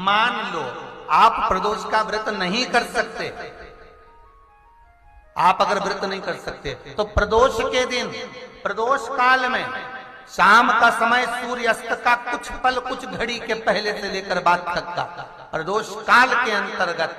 मान लो आप प्रदोष का व्रत नहीं कर सकते, आप अगर व्रत नहीं कर सकते तो प्रदोष के दिन, प्रदोष काल में शाम का समय सूर्य अस्त का कुछ पल, कुछ घड़ी के पहले से लेकर बाद तक का प्रदोष काल के अंतर्गत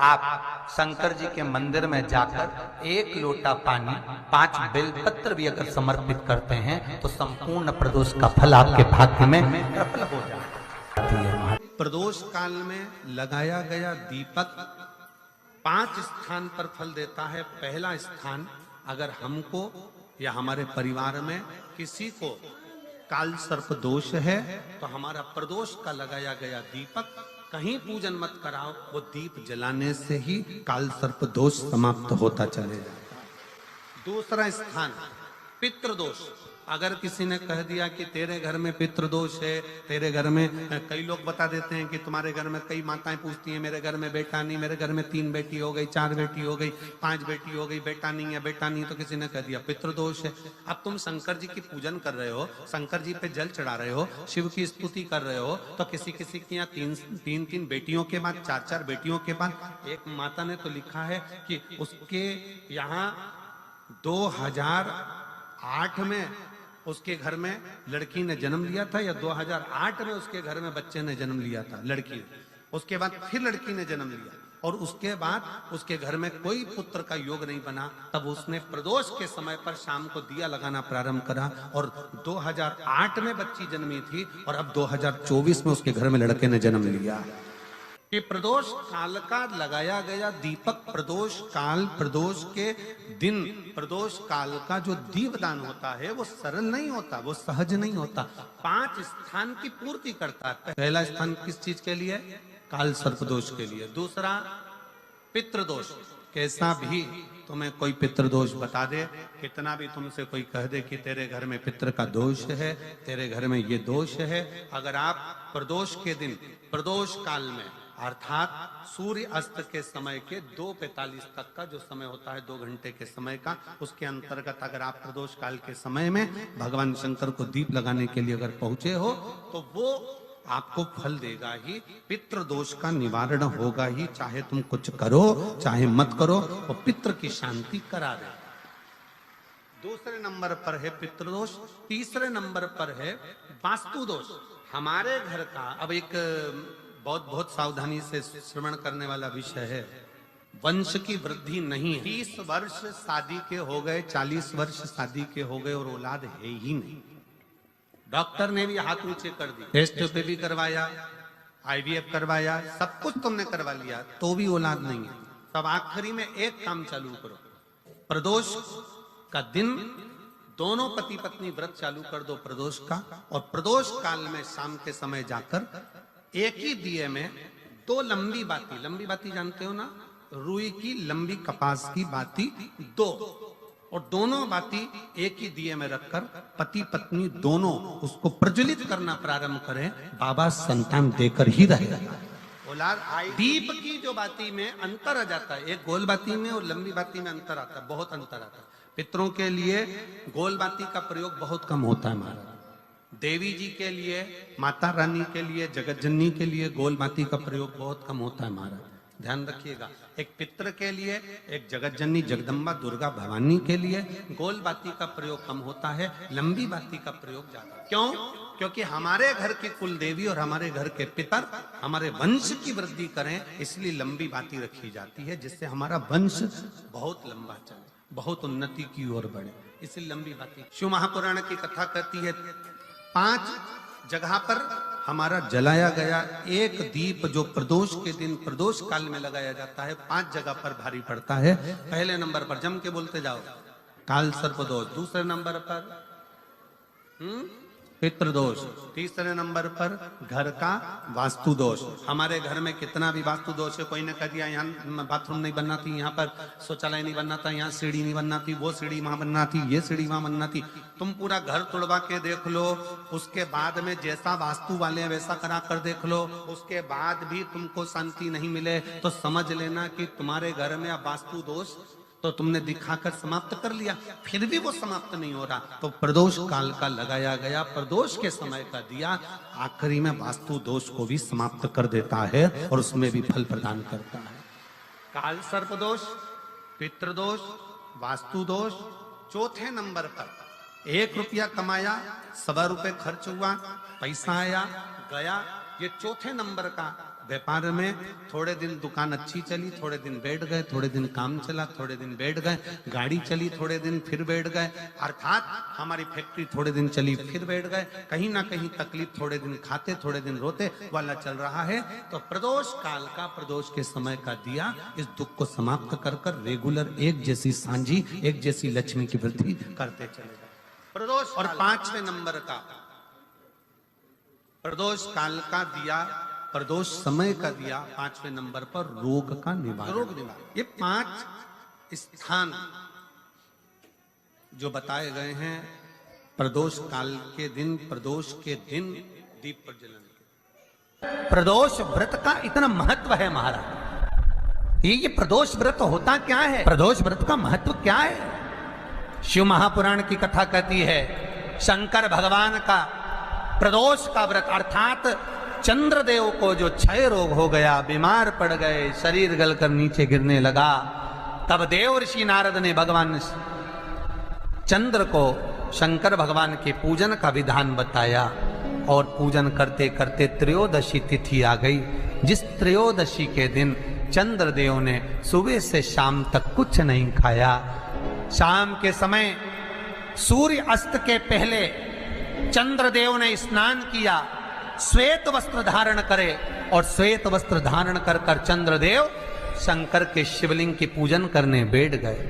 आप शंकर जी के मंदिर में जाकर 1 लोटा पानी, 5 बेलपत्र भी अगर समर्पित करते हैं तो संपूर्ण प्रदोष का फल आपके भाग्य में प्रबल हो जाता है। प्रदोष काल में लगाया गया दीपक 5 स्थान पर फल देता है। पहला स्थान, अगर हमको या हमारे परिवार में किसी को काल सर्प दोष है तो हमारा प्रदोष का लगाया गया दीपक कहीं पूजन मत कराओ, वो दीप जलाने से ही काल सर्प दोष समाप्त होता चले जाता है। दूसरा स्थान, पितृदोष। अगर किसी ने कह दिया कि तेरे घर में पितृदोष है, तेरे घर में, कई लोग बता देते हैं कि तुम्हारे घर में कई माताएं पूछती हैं, मेरे घर में बेटा नहीं, मेरे घर में 3 बेटी हो गई, 4 बेटी हो गई, 5 बेटी हो गई, बेटा नहीं है, बेटा नहीं, तो किसी ने कह दिया पितृदोष है। अब तुम शंकर जी की पूजन कर रहे हो, शंकर जी पे जल चढ़ा रहे हो, शिव की स्तुति कर रहे हो, तो किसी किसी की यहाँ 3 बेटियों के बाद, 4 बेटियों के बाद, एक माता ने तो लिखा है कि उसके यहाँ 2008 में उसके घर में लड़की ने जन्म लिया था, या 2008 में उसके घर में बच्चे ने जन्म लिया था, लड़की ने, उसके बाद फिर लड़की ने जन्म लिया और उसके बाद उसके घर में कोई पुत्र का योग नहीं बना। तब उसने प्रदोष के समय पर शाम को दिया लगाना प्रारंभ करा और 2008 में बच्ची जन्मी थी और अब 2024 में उसके घर में लड़के ने जन्म लिया। कि प्रदोष काल का लगाया गया दीपक, प्रदोष काल, प्रदोष के दिन, प्रदोष काल का जो दीपदान होता है वो सरल नहीं होता, वो सहज नहीं होता, 5 स्थान की पूर्ति करता है। पहला स्थान किस चीज के लिए? काल सर्प दोष के लिए। दूसरा पितृदोष। कैसा भी तुम्हें कोई पितृदोष बता दे, कितना भी तुमसे कोई कह दे कि तेरे घर में पितृ का दोष है, तेरे घर में ये दोष है, अगर आप प्रदोष के दिन, प्रदोष काल में, अर्थात सूर्य अस्त के समय के 2:45 तक का जो समय होता है, 2 घंटे के समय का, उसके अंतर्गत अगर आप प्रदोष काल के समय में भगवान शंकर को दीप लगाने के लिए अगर पहुंचे हो तो वो आपको फल देगा ही, पितृदोष का निवारण होगा ही, चाहे तुम कुछ करो चाहे मत करो, वो पितृ की शांति करा दे। दूसरे नंबर पर है पितृदोष। तीसरे नंबर पर है वास्तु दोष। हमारे घर का, अब एक बहुत सावधानी से श्रवण करने वाला विषय है, वंश की वृद्धि नहीं है। 30 वर्ष शादी के हो गए, 40 वर्ष शादी के हो गए और औलाद है ही नहीं। डॉक्टर ने भी हाथ नीचे कर दी, टेस्ट पे भी करवाया, IVF करवाया, सब कुछ तुमने करवा लिया, तो भी औलाद नहीं है। तब आखिरी में एक काम चालू करो, प्रदोष का दिन दोनों पति पत्नी व्रत चालू कर दो प्रदोष का, और प्रदोष काल में शाम के समय जाकर एक ही दिए में 2 लंबी बाती जानते हो ना, रुई की लंबी कपास की बाती 2, और दोनों बाती एक ही दिए में रखकर पति पत्नी दोनों उसको प्रज्वलित करना प्रारंभ करें, बाबा संतान देकर ही रहेगा। दीप की जो बाती में अंतर आ जाता है, एक गोल बाती में और लंबी बाती में अंतर आता है, बहुत अंतर आता है। पितरों के लिए गोल बाती का प्रयोग बहुत कम होता है महाराज, देवी जी के लिए, माता रानी के लिए, जगत जननी के लिए गोल बाती का प्रयोग बहुत कम होता है महाराज, ध्यान रखिएगा। एक पितृ के लिए, एक जगत जननी जगदम्बा दुर्गा भवानी के लिए गोल बाती का प्रयोग कम होता है, लंबी बाती का प्रयोग ज्यादा। क्यों? क्योंकि हमारे घर की कुल देवी और हमारे घर के पितर हमारे वंश की वृद्धि करें, इसलिए लंबी बाती रखी जाती है, जिससे हमारा वंश बहुत लंबा चले, बहुत उन्नति की ओर बढ़े, इसलिए लंबी बाती। शिव महापुराण की कथा कहती है 5 जगह पर हमारा जलाया गया एक दीप जो प्रदोष के दिन, प्रदोष काल में लगाया जाता है, 5 जगह पर भारी पड़ता है। पहले नंबर पर, जम के बोलते जाओ, काल सर्प दोष। दूसरे नंबर पर पितृदोष। तीसरे नंबर पर घर का वास्तु दोष। हमारे घर में कितना भी वास्तु दोष है, कोई ने कह दिया यहाँ बाथरूम नहीं बनना थी, यहाँ पर शौचालय नहीं बनना था, यहाँ सीढ़ी नहीं बनना थी, वो सीढ़ी वहां बनना थी, ये सीढ़ी वहां बनना थी। तुम पूरा घर तोड़वा के देख लो, उसके बाद में जैसा वास्तु वाले हैं वैसा करा कर देख लो, उसके बाद भी तुमको शांति नहीं मिले तो समझ लेना कि तुम्हारे घर में अब वास्तु दोष तो तुमने दिखाकर समाप्त कर लिया, फिर भी वो समाप्त नहीं हो रहा, तो प्रदोष काल का लगाया गया प्रदोष के समय का दिया आखिरी में वास्तु दोष को भी समाप्त कर देता है और उसमें भी फल प्रदान करता है। काल सर्प दोष, पितृदोष, वास्तु दोष, चौथे नंबर पर 1 रुपया कमाया, 1.25 रुपये खर्च हुआ, पैसा आया गया। ये चौथे नंबर का व्यापार में थोड़े दिन दुकान अच्छी चली, थोड़े दिन बैठ गए, थोड़े दिन काम चला, थोड़े दिन बैठ गए, गाड़ी चली थोड़े दिन फिर बैठ गए, अर्थात हमारी फैक्ट्री थोड़े दिन चली फिर बैठ गए, कहीं ना कहीं तकलीफ, थोड़े दिन खाते थोड़े दिन रोते वाला चल रहा है। तो प्रदोष काल का, प्रदोष के समय का दिया इस दुख को समाप्त कर कर रेगुलर एक जैसी सांझी, एक जैसी लक्ष्मी की वृद्धि करते चले गए प्रदोष। और 5वें नंबर का प्रदोष काल का दिया, प्रदोष समय का दिया 5वें नंबर पर रोग का निवारण, रोग निवारण। ये 5 स्थान जो बताए गए हैं प्रदोष काल के दिन, प्रदोष के दिन दीप प्रज्वलन के। प्रदोष व्रत का इतना महत्व है महाराज। ये प्रदोष व्रत होता क्या है, प्रदोष व्रत का महत्व क्या है? शिव महापुराण की कथा कहती है शंकर भगवान का प्रदोष का व्रत, अर्थात चंद्रदेव को जो क्षय रोग हो गया, बीमार पड़ गए, शरीर गलकर नीचे गिरने लगा, तब देव ऋषि नारद ने भगवान चंद्र को शंकर भगवान के पूजन का विधान बताया और पूजन करते करते त्रयोदशी तिथि आ गई, जिस त्रयोदशी के दिन चंद्रदेव ने सुबह से शाम तक कुछ नहीं खाया। शाम के समय सूर्य अस्त के पहले चंद्रदेव ने स्नान किया, श्वेत वस्त्र धारण करे और श्वेत वस्त्र धारण कर कर चंद्रदेव शंकर के शिवलिंग की पूजन करने बैठ गए।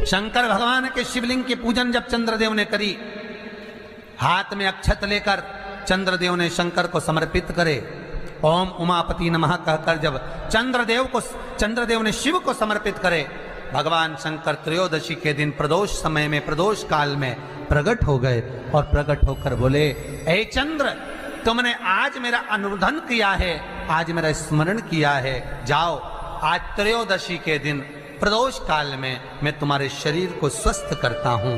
शंकर भगवान के शिवलिंग की पूजन जब चंद्रदेव ने करी, हाथ में अक्षत लेकर चंद्रदेव ने शंकर को समर्पित करे, ओम उमापति नमः कहकर जब चंद्रदेव ने शिव को समर्पित करे, भगवान शंकर त्रयोदशी के दिन प्रदोष समय में, प्रदोष काल में प्रकट हो गए और प्रकट होकर बोले, ऐ चंद्र, तुमने आज मेरा अनुरोधन किया है, आज मेरा स्मरण किया है, जाओ आज त्रयोदशी के दिन प्रदोष काल में मैं तुम्हारे शरीर को स्वस्थ करता हूं।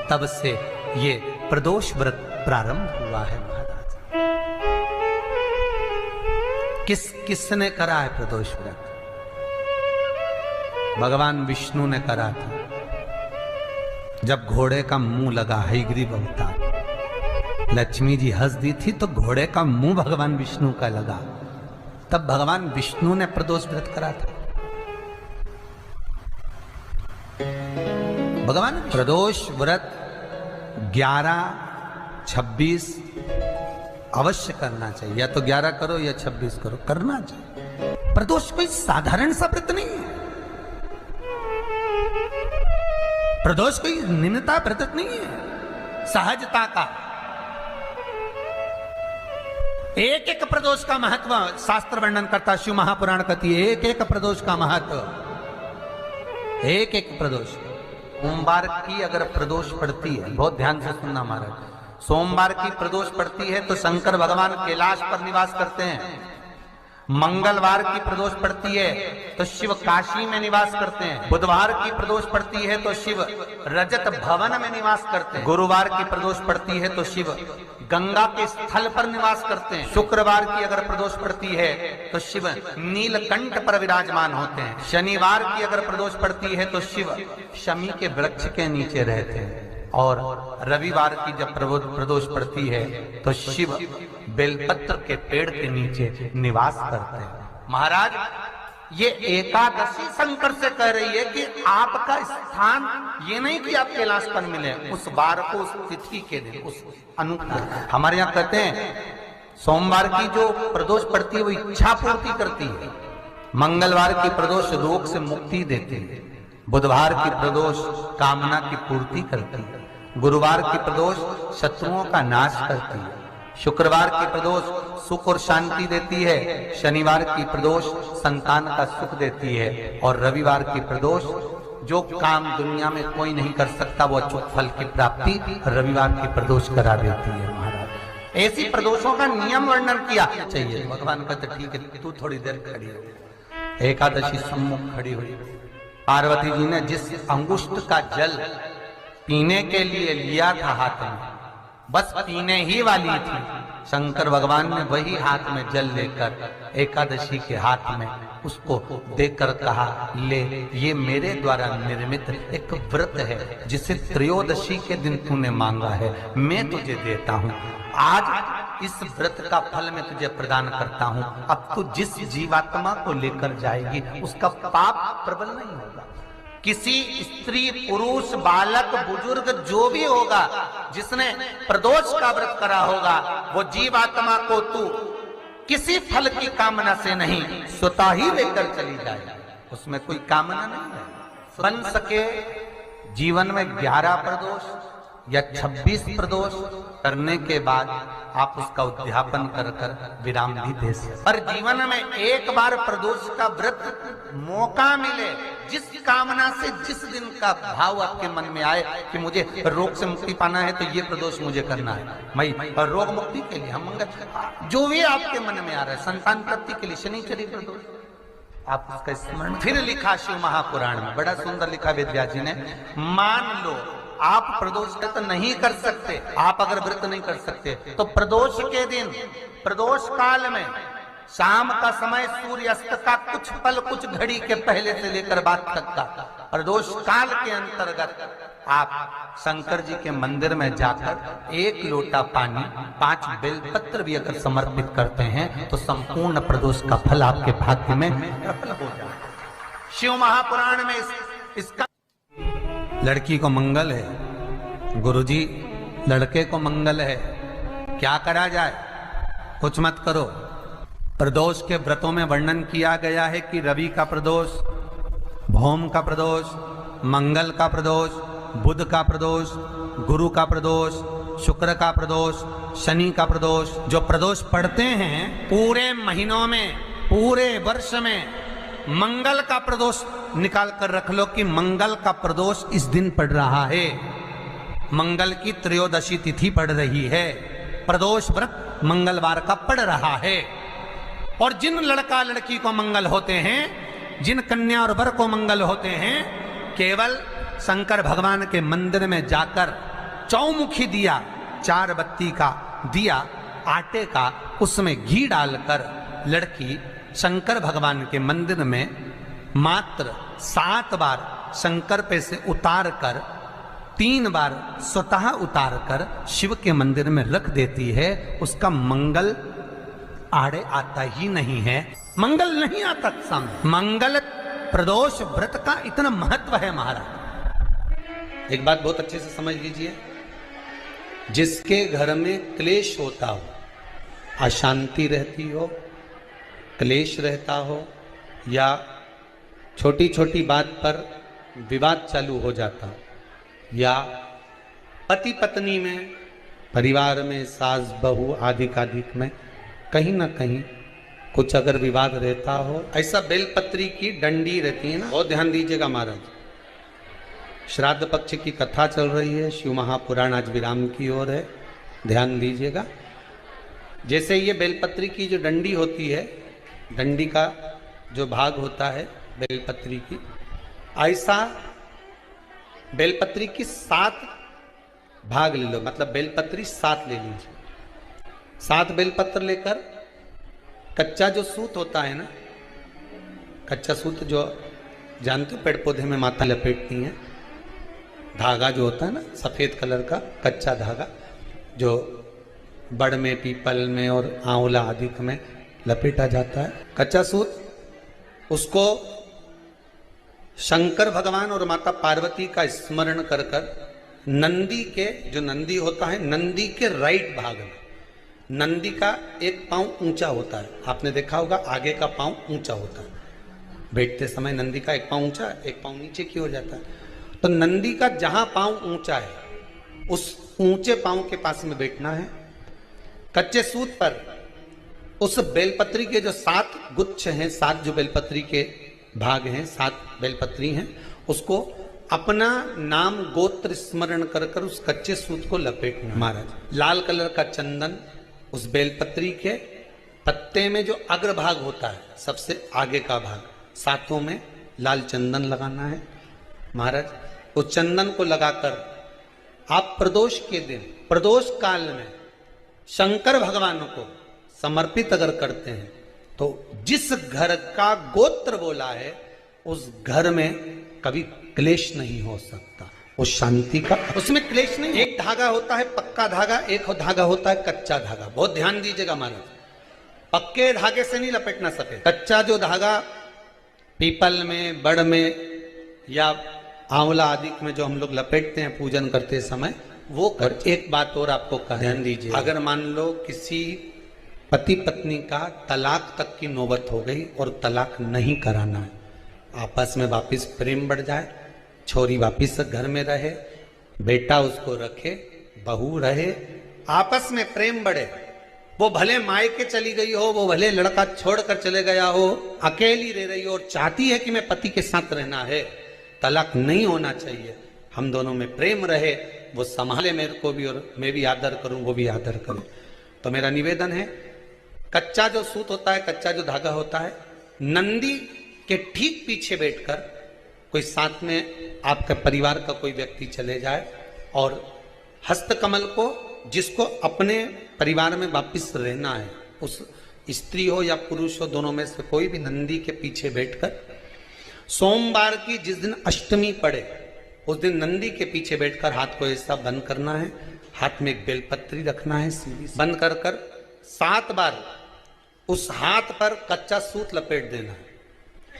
तब से ये प्रदोष व्रत प्रारंभ हुआ है महाराज। किसने करा है प्रदोष व्रत? भगवान विष्णु ने करा था। जब घोड़े का मुंह लगा, हयग्रीव अवतार, लक्ष्मी जी हंस दी थी तो घोड़े का मुंह भगवान विष्णु का लगा, तब भगवान विष्णु ने प्रदोष व्रत करा था। भगवान प्रदोष व्रत 11, 26 अवश्य करना चाहिए, या तो 11 करो या 26 करो, करना चाहिए। प्रदोष कोई साधारण सा व्रत नहीं है, प्रदोष कोई निम्नता व्रत नहीं है, सहजता का। एक एक प्रदोष का महत्व शास्त्र वर्णन करता, शिव महापुराण कहती है एक एक प्रदोष का महत्व, एक एक प्रदोष। सोमवार की अगर प्रदोष पड़ती है, बहुत ध्यान से सुनना महाराज, सोमवार की प्रदोष पड़ती है तो शंकर भगवान कैलाश पर निवास करते हैं। मंगलवार की प्रदोष पड़ती है तो शिव काशी में निवास करते हैं। बुधवार की प्रदोष पड़ती है तो शिव रजत भवन में निवास करते हैं। गुरुवार की प्रदोष पड़ती है तो शिव गंगा के स्थल पर निवास करते हैं। शुक्रवार की अगर प्रदोष पड़ती है तो शिव नीलकंठ पर विराजमान होते हैं। शनिवार की अगर प्रदोष पड़ती है तो शिव शमी के वृक्ष के नीचे रहते हैं। और रविवार की जब प्रदोष पड़ती है तो शिव बेलपत्र के पेड़ के नीचे निवास करते हैं। महाराज, ये एकादशी शंकर से कह रही है कि आपका स्थान ये नहीं कि आप कैलाश पर मिले, उस बार को, उस तिथि के दिन, उस अनुकूल। हमारे यहाँ कहते हैं सोमवार की जो प्रदोष पड़ती है वो इच्छा पूर्ति करती है, मंगलवार की प्रदोष रोग से मुक्ति देती है, बुधवार की प्रदोष कामना की पूर्ति करती है, गुरुवार की प्रदोष शत्रुओं का नाश करती है, शुक्रवार की प्रदोष सुख और शांति देती है, शनिवार की प्रदोष संतान का सुख देती है, और रविवार की प्रदोष जो काम दुनिया में कोई नहीं कर सकता वो अचूक फल की प्राप्ति रविवार की प्रदोष करा देती है। महाराज, ऐसी प्रदोषों का नियम वर्णन किया चाहिए। भगवान कहते ठीक है, तू थोड़ी देर खड़ी हो, एकादशी सम्मुख खड़ी हुई। पार्वती जी ने जिस अंगुष्ठ का जल पीने के लिए लिया था हाथ में, बस पीने ही वाली थी, शंकर भगवान ने वही हाथ में जल लेकर एकादशी के हाथ में उसको देकर कहा, ले, ये मेरे द्वारा निर्मित एक व्रत है जिसे त्रयोदशी के दिन तूने मांगा है, मैं तुझे देता हूँ। आज इस व्रत का फल मैं तुझे प्रदान करता हूँ। अब तू जिस जीवात्मा को लेकर जाएगी उसका पाप प्रबल नहीं होगा। किसी स्त्री, पुरुष, बालक, बुजुर्ग जो भी होगा जिसने प्रदोष का व्रत करा होगा, वो जीवात्मा को तू किसी फल की कामना से नहीं, स्वतः ही लेकर चली जाए। उसमें कोई कामना नहीं है। बन सके जीवन में 11 प्रदोष या 26 प्रदोष करने के बाद आप उसका उद्यापन कर कर विराम भी दे सकते। पर जीवन में एक बार प्रदोष का व्रत मौका मिले, जिस कामना से जिस दिन का भाव आपके मन में आए कि मुझे रोग से मुक्ति पाना है तो ये प्रदोष मुझे करना है, मैं और रोग मुक्ति के लिए हम मंगल, जो भी आपके मन में आ रहा है, संतान प्राप्ति के लिए शनिचरी प्रदोष, आप उसका स्मरण। फिर लिखा शिव महापुराण में, बड़ा सुंदर लिखा वेदव्यास जी ने, मान लो आप प्रदोष व्रत नहीं कर सकते, आप अगर व्रत नहीं कर सकते तो प्रदोष के दिन, प्रदोष काल में शाम का समय सूर्यास्त का कुछ पल, कुछ घड़ी के पहले से लेकर बाद तक का प्रदोष काल के अंतर्गत आप शंकर जी के मंदिर में जाकर 1 लोटा पानी, 5 बेलपत्र भी अगर समर्पित करते हैं तो संपूर्ण प्रदोष का फल आपके भाग्य में प्रबल हो जाए। शिव महापुराण में इसका लड़की को मंगल है, गुरुजी लड़के को मंगल है, क्या करा जाए? कुछ मत करो। प्रदोष के व्रतों में वर्णन किया गया है कि रवि का प्रदोष, भौम का प्रदोष, मंगल का प्रदोष, बुध का प्रदोष, गुरु का प्रदोष, शुक्र का प्रदोष, शनि का प्रदोष। जो प्रदोष पढ़ते हैं पूरे महीनों में, पूरे वर्ष में, मंगल का प्रदोष निकाल कर रख लो कि मंगल का प्रदोष इस दिन पड़ रहा है, मंगल की त्रयोदशी तिथि पड़ रही है, प्रदोष व्रत मंगलवार का पड़ रहा है। और जिन लड़का लड़की को मंगल होते हैं, जिन कन्या और वर को मंगल होते हैं, केवल शंकर भगवान के मंदिर में जाकर चौमुखी दिया, 4 बत्ती का दिया आटे का, उसमें घी डालकर लड़की शंकर भगवान के मंदिर में मात्र 7 बार शंकर पे से उतार कर, 3 बार स्वतः उतार कर शिव के मंदिर में रख देती है। उसका मंगल आड़े आता ही नहीं है, मंगल नहीं आता सामने। मंगल प्रदोष व्रत का इतना महत्व है महाराज। एक बात बहुत अच्छे से समझ लीजिए, जिसके घर में क्लेश होता हो, अशांति रहती हो, क्लेश रहता हो, या छोटी छोटी बात पर विवाद चालू हो जाता हो, या पति पत्नी में, परिवार में, सास बहू आदिक में कहीं ना कहीं कुछ अगर विवाद रहता हो, ऐसा बेलपत्री की डंडी रहती है ना, बहुत ध्यान दीजिएगा महाराज। श्राद्ध पक्ष की कथा चल रही है, शिव महापुराण आज विराम की ओर है, ध्यान दीजिएगा। जैसे ये बेलपत्री की जो डंडी होती है, डंडी का जो भाग होता है बेलपत्री की, ऐसा बेलपत्री की 7 भाग ले लो, मतलब बेलपत्री 7 ले लीजिए। 7 बेलपत्र लेकर कच्चा जो सूत होता है ना, कच्चा सूत जो जानते हो पेड़ पौधे में माता लपेटती हैं, धागा जो होता है ना सफेद कलर का कच्चा धागा, जो बड़ में, पीपल में और आंवला आदि में लपेटा जाता है, कच्चा सूत, उसको शंकर भगवान और माता पार्वती का स्मरण कर कर नंदी के, जो नंदी होता है, नंदी के राइट भाग में, नंदी का एक पांव ऊंचा होता है, आपने देखा होगा आगे का पांव ऊंचा होता है, बैठते समय नंदी का एक पांव ऊंचा, एक पांव नीचे की हो जाता है। तो नंदी का जहां पांव ऊंचा है उस ऊंचे पांव के पास में बैठना है। कच्चे सूत पर उस बेलपत्री के जो 7 गुच्छ हैं, 7 जो बेलपत्री के भाग हैं, 7 बेलपत्री हैं, उसको अपना नाम गोत्र स्मरण कर कर उस कच्चे सूत को लपेटना। महाराज लाल कलर का चंदन उस बेलपत्री के पत्ते में जो अग्रभाग होता है, सबसे आगे का भाग, साथों में लाल चंदन लगाना है। महाराज उस चंदन को लगाकर आप प्रदोष के दिन, प्रदोष काल में शंकर भगवान को समर्पित अगर करते हैं तो जिस घर का गोत्र बोला है उस घर में कभी क्लेश नहीं हो सकता, उस शांति का उसमें क्लेश नहीं। एक धागा होता है पक्का धागा, एक धागा होता है कच्चा धागा। बहुत ध्यान दीजिएगा महाराज, पक्के धागे से नहीं लपेटना सफेद। कच्चा जो धागा पीपल में, बड़ में या आंवला आदि में जो हम लोग लपेटते हैं पूजन करते समय, वो कर। एक बात और आपको ध्यान दीजिए, अगर मान लो किसी पति पत्नी का तलाक तक की नौबत हो गई और तलाक नहीं कराना है, आपस में वापिस प्रेम बढ़ जाए, छोरी वापिस घर में रहे, बेटा उसको रखे, बहू रहे, आपस में प्रेम बढ़े, वो भले मायके चली गई हो, वो भले लड़का छोड़कर चले गया हो, अकेली रह रही हो और चाहती है कि मैं पति के साथ रहना है, तलाक नहीं होना चाहिए, हम दोनों में प्रेम रहे, वो संभाले मेरे को भी और मैं भी आदर करूं, वो भी आदर करे। तो मेरा निवेदन है, कच्चा जो सूत होता है, कच्चा जो धागा होता है, नंदी के ठीक पीछे बैठकर कोई साथ में आपके परिवार का कोई व्यक्ति चले जाए और हस्तकमल को, जिसको अपने परिवार में वापिस रहना है, उस स्त्री हो या पुरुष हो, दोनों में से कोई भी नंदी के पीछे बैठकर सोमवार की जिस दिन अष्टमी पड़े उस दिन नंदी के पीछे बैठकर हाथ को ऐसा बंद करना है, हाथ में एक बेलपत्री रखना है, सीधी बंद कर 7 बार उस हाथ पर कच्चा सूत लपेट देना है,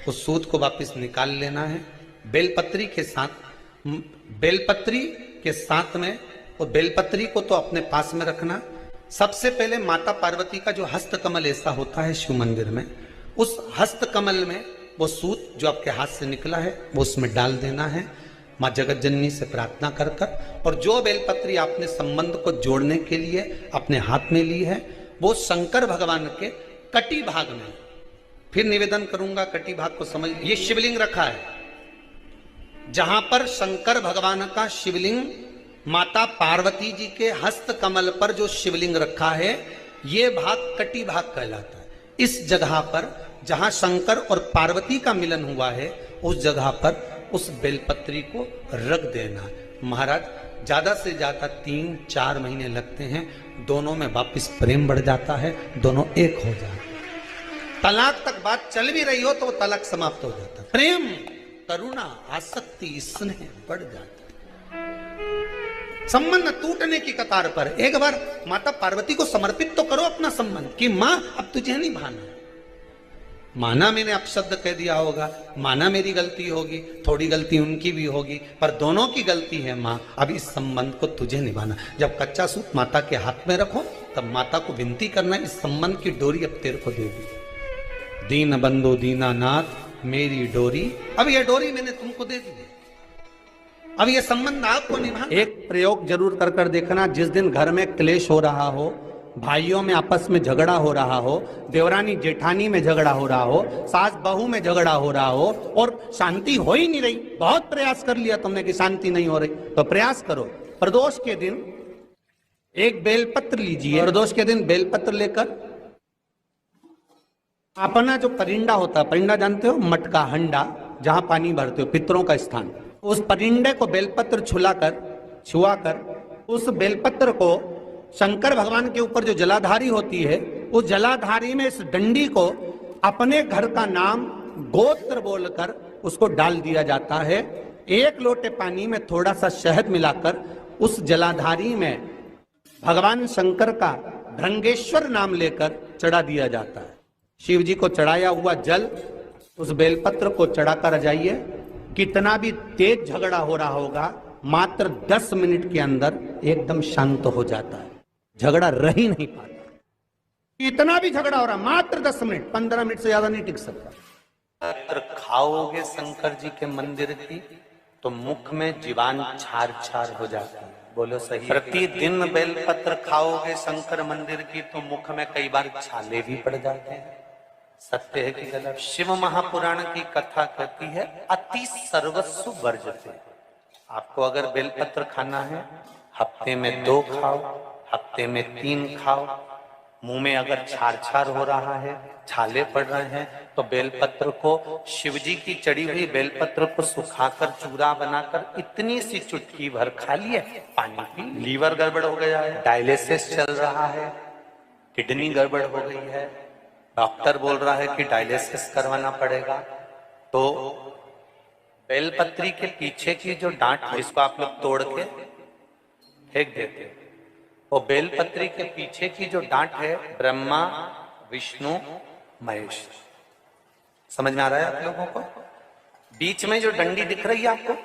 उस सूत को वापस निकाल लेना है। बेलपत्री के साथ में वो बेलपत्री को तो अपने पास में रखना। सबसे पहले माता पार्वती का जो हस्तकमल ऐसा होता है शिव मंदिर में, उस हस्तकमल में वो सूत जो आपके हाथ से निकला है वो उसमें डाल देना है, माँ जगत जननी से प्रार्थना कर कर, और जो बेलपत्री आपने संबंध को जोड़ने के लिए अपने हाथ में ली है वो शंकर भगवान के कटी भाग में, फिर निवेदन करूंगा कटी भाग को समझ, ये शिवलिंग रखा है, जहां पर शंकर भगवान का शिवलिंग, माता पार्वती जी के हस्त कमल पर जो शिवलिंग रखा है, ये भाग कटी भाग कहलाता है। इस जगह पर जहां शंकर और पार्वती का मिलन हुआ है, उस जगह पर उस बेलपत्री को रख देना। महाराज ज्यादा से ज्यादा 3-4 महीने लगते हैं, दोनों में वापिस प्रेम बढ़ जाता है, दोनों एक हो जाते हैं। तलाक तक बात चल भी रही हो तो वो तलाक समाप्त हो जाता है, प्रेम, करुणा, आसक्ति, स्नेह बढ़ जाता है। संबंध टूटने की कतार पर एक बार माता पार्वती को समर्पित तो करो अपना संबंध कि मां अब तुझे नहीं भाना, माना मैंने अपशब्द कह दिया होगा, माना मेरी गलती होगी, थोड़ी गलती उनकी भी होगी, पर दोनों की गलती है मां, अब इस संबंध को तुझे निभाना। जब कच्चा सूत माता के हाथ में रखो तब माता को विनती करना, इस संबंध की डोरी अब तेरे को दे दी, दीन बंधु दीनानाथ मेरी डोरी, अब ये डोरी मैंने तुमको दे दी, अब ये संबंध आपको निभाना। एक प्रयोग जरूर कर कर देखना, जिस दिन घर में क्लेश हो रहा हो, भाइयों में आपस में झगड़ा हो रहा हो, देवरानी जेठानी में झगड़ा हो रहा हो, सास बहू में झगड़ा हो रहा हो और शांति हो ही नहीं रही, बहुत प्रयास कर लिया तुमने कि शांति नहीं हो रही, तो प्रयास करो, प्रदोष के दिन एक बेलपत्र लीजिए, प्रदोष के दिन बेलपत्र लेकर अपना जो परिंडा होता है, परिंडा जानते हो, मटका, हंडा, जहां पानी भरते हो, पितरों का स्थान, उस परिंडे को बेलपत्र छुआकर उस बेलपत्र को शंकर भगवान के ऊपर जो जलाधारी होती है, उस जलाधारी में इस डंडी को अपने घर का नाम गोत्र बोलकर उसको डाल दिया जाता है। 1 लोटे पानी में थोड़ा सा शहद मिलाकर उस जलाधारी में भगवान शंकर का भृंगेश्वर नाम लेकर चढ़ा दिया जाता है। शिव जी को चढ़ाया हुआ जल उस बेलपत्र को चढ़ाकर जाइए, कितना भी तेज झगड़ा हो रहा होगा, मात्र 10 मिनट के अंदर एकदम शांत हो जाता है, झगड़ा रह ही नहीं पाता। इतना भी झगड़ा हो रहा, मात्र 10 मिनट, 15 मिनट से ज्यादा नहीं टिक सकता। अगर खाओगे शंकर जी के मंदिर की तो मुख में जीवान छार छार हो जाती है, बोलो सही। प्रतिदिन बेलपत्र खाओगे शंकर मंदिर की तो मुख में कई बार छाले भी पड़ जाते हैं, सत्य है कि गलत? शिव महापुराण की कथा कहती है अति सर्वस्व वर्जते। आपको अगर बेलपत्र खाना है, हफ्ते में 2 खाओ, हफ्ते में 3 खाओ, मुंह में अगर छार छार हो रहा है, छाले पड़ रहे हैं, तो बेलपत्र को, शिवजी की चढ़ी हुई बेलपत्र को सुखाकर चूरा बनाकर इतनी सी चुटकी भर खा लिए, पानी पी। लीवर गड़बड़ हो गया है, डायलिसिस चल रहा है, किडनी गड़बड़ हो गई है, डॉक्टर बोल रहा है कि डायलिसिस करवाना पड़ेगा, तो बेलपत्री के पीछे की जो डांट है, इसको आप लोग तोड़ के फेंक देते हैं। वो बेलपत्री के पीछे की जो डांट है, ब्रह्मा विष्णु महेश, समझ में आ रहा है आप लोगों को? बीच में जो डंडी दिख रही है आपको,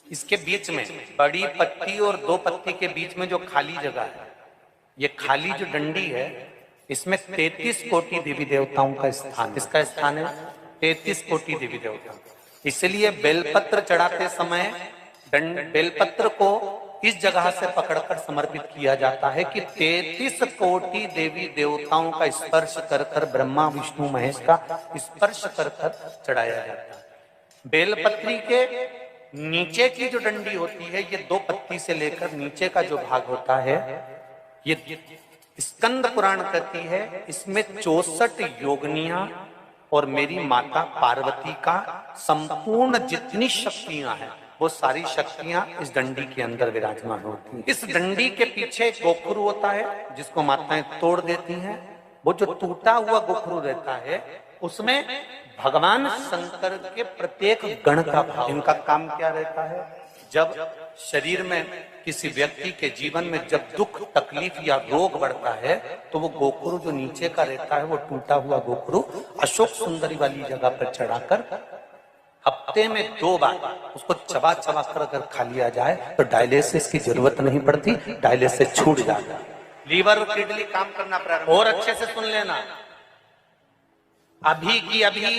इसके बीच में बड़ी पत्ती और दो पत्ती के बीच में जो खाली जगह है, ये खाली जो डंडी है, इसमें 33 कोटि देवी देवताओं का स्थान। इसका स्थान है 33 कोटि देवी देवता। इसलिए बेलपत्र चढ़ाते समय बेलपत्र को इस जगह से पकड़कर समर्पित किया जाता है कि 33 कोटि देवी देवताओं का स्पर्श कर कर, ब्रह्मा विष्णु महेश का स्पर्श कर कर चढ़ाया जाता है। बेलपत्री के नीचे की जो डंडी होती है, ये 2 पत्ती से लेकर नीचे का जो भाग होता है, ये स्कंद पुराण कहती है, इसमें 64 योगनियां और मेरी माता पार्वती का संपूर्ण जितनी शक्तियां हैं, वो सारी शक्तियां इस डंडी के अंदर विराजमान होती हैं। इस डंडी के पीछे एक गोखरू होता है, जिसको माताएं तोड़ देती हैं। वो जो टूटा हुआ गोखरू रहता है, उसमें भगवान शंकर के प्रत्येक गण का भाव। इनका काम क्या रहता है? जब शरीर में किसी व्यक्ति के जीवन में जब दुख तकलीफ या रोग बढ़ता है, तो वो गोखरू जो नीचे का रहता है, वो टूटा हुआ गोखरू अशोक सुंदरी वाली जगह पर चढ़ाकर हफ्ते में 2 बार उसको चबा चबा कर अगर खा लिया जाए, तो डायलिसिस की जरूरत नहीं पड़ती, डायलिसिस छूट जाता है। लीवर और किडनी काम करना प्रारंभ। और अच्छे से सुन लेना, अभी की अभी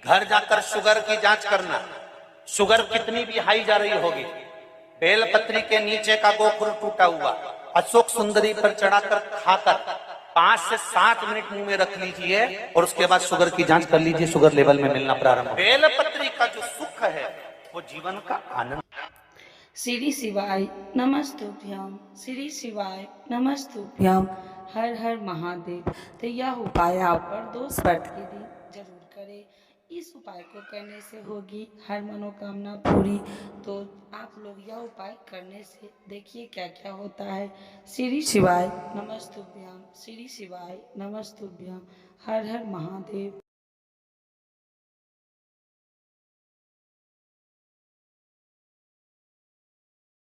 घर जाकर शुगर की जांच करना। शुगर कितनी भी हाई जा रही होगी, बेलपत्री के नीचे का गोखरू टूटा हुआ अशोक सुंदरी पर चढ़ाकर खाकर 5 से 7 मिनट मुंह में रख लीजिए, और उसके बाद शुगर की जांच कर लीजिए, शुगर लेवल में मिलना प्रारंभ हो। बेलपत्री का जो सुख है, वो जीवन का आनंद। श्री शिवाय नमस्तुभ्यम, श्री शिवाय नमस्तुभ्यम, हर हर महादेव। तो यह उपाय आप प्रदोष व्रत के दिन जरूर करें। इस उपाय को करने से होगी हर मनोकामना पूरी। तो आप लोग यह उपाय करने से देखिए क्या क्या होता है। श्री शिवाय नमस्तुभ्यम, श्री शिवाय नमस्तुभ्यम, हर हर महादेव।